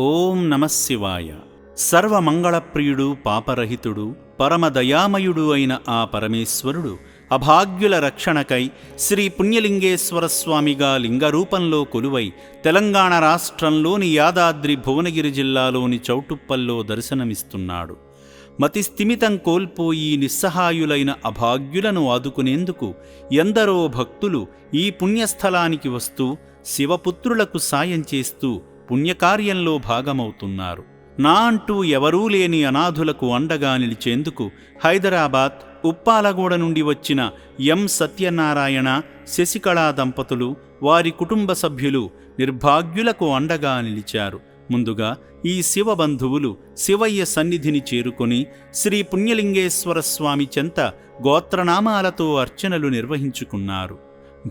ఓం నమఃశివాయ. సర్వమంగళప్రియుడు, పాపరహితుడు, పరమదయామయుడు అయిన ఆ పరమేశ్వరుడు అభాగ్యుల రక్షణకై శ్రీ పుణ్యలింగేశ్వర స్వామిగా లింగరూపంలో కొలువై తెలంగాణ రాష్ట్రంలోని యాదాద్రి భువనగిరి జిల్లాలోని చౌటుప్పల్లో దర్శనమిస్తున్నాడు. మతిస్థిమితం కోల్పోయి నిస్సహాయులైన అభాగ్యులను ఆదుకునేందుకు ఎందరో భక్తులు ఈ పుణ్యస్థలానికి వస్తూ శివపుత్రులకు సాయం చేస్తూ పుణ్యకార్యంలో భాగమవుతున్నారు. నా అంటూ ఎవరూ లేని అనాథులకు అండగా నిలిచేందుకు హైదరాబాద్ ఉప్పాలగూడ నుండి వచ్చిన ఎం సత్యనారాయణ, శశికళా దంపతులు, వారి కుటుంబ సభ్యులు నిర్భాగ్యులకు అండగా నిలిచారు. ముందుగా ఈ శివబంధువులు శివయ్య సన్నిధిని చేరుకొని శ్రీ పుణ్యలింగేశ్వర స్వామి చెంత గోత్రనామాలతో అర్చనలు నిర్వహించుకున్నారు.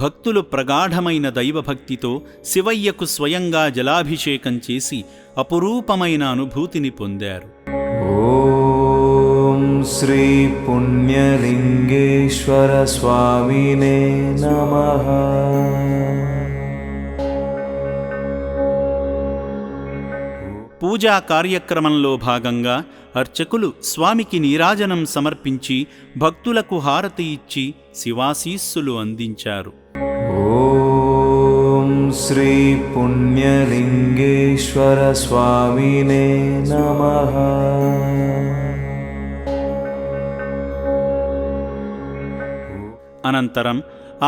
భక్తులు ప్రగాఢమైన దైవభక్తితో శివయ్యకు స్వయంగా జలాభిషేకం చేసి అపురూపమైన అనుభూతిని పొందారు. ఓం శ్రీ పుణ్యలింగేశ్వర స్వామినే నమః. పూజా కార్యక్రమంలో భాగంగా అర్చకులు స్వామికి నీరాజనం సమర్పించి భక్తులకు హారతి ఇచ్చి శివాశీస్సులు అందించారు. ఓం శ్రీ పుణ్యలింగేశ్వర స్వామినే నమః. అనంతరం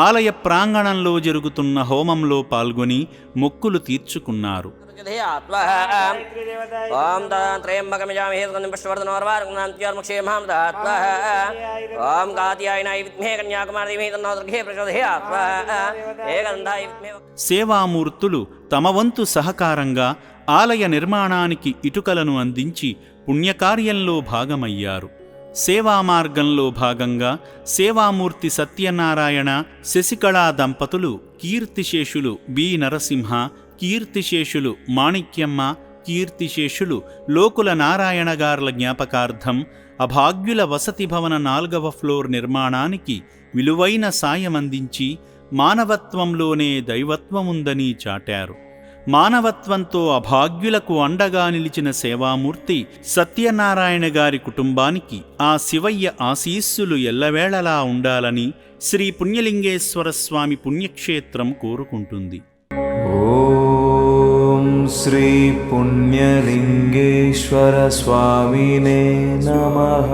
ఆలయ ప్రాంగణంలో జరుగుతున్న హోమంలో పాల్గొని మొక్కులు తీర్చుకున్నారు. ఓం త్రయంబకమిజామహే సుగంధిం పుష్పవర్ధనోర్వారుక్షేమాం ఓం కాత్యాయనాయ విద్మహే కన్యాకుమారీ ధీమహి తన్నో దుర్గే ప్రచోదయాత్ ఏకదంతాయ విద్మహే. సేవామూర్తులు తమ వంతు సహకారంగా ఆలయ నిర్మాణానికి ఇటుకలను అందించి పుణ్యకార్యంలో భాగమయ్యారు. సేవా మార్గంలో భాగంగా సేవామూర్తి సత్యనారాయణ, శశికళా దంపతులు కీర్తిశేషులు బి నరసింహ, కీర్తిశేషులు మాణిక్యమ్మ, కీర్తిశేషులు లోకుల నారాయణ గార్ల జ్ఞాపకార్థం అభాగ్యుల వసతి భవన 4వ ఫ్లోర్ నిర్మాణానికి విలువైన సాయం అందించి మానవత్వంలోనే దైవత్వముందని చాటారు. మానవత్వంతో అభాగ్యులకు అండగా నిలిచిన సేవామూర్తి సత్యనారాయణ గారి కుటుంబానికి ఆ శివయ్య ఆశీస్సులు ఎల్లవేళలా ఉండాలని శ్రీ పుణ్యలింగేశ్వర స్వామి పుణ్యక్షేత్రం కోరుకుంటుంది. ఓం శ్రీ పుణ్యలింగేశ్వర స్వామినే నమః.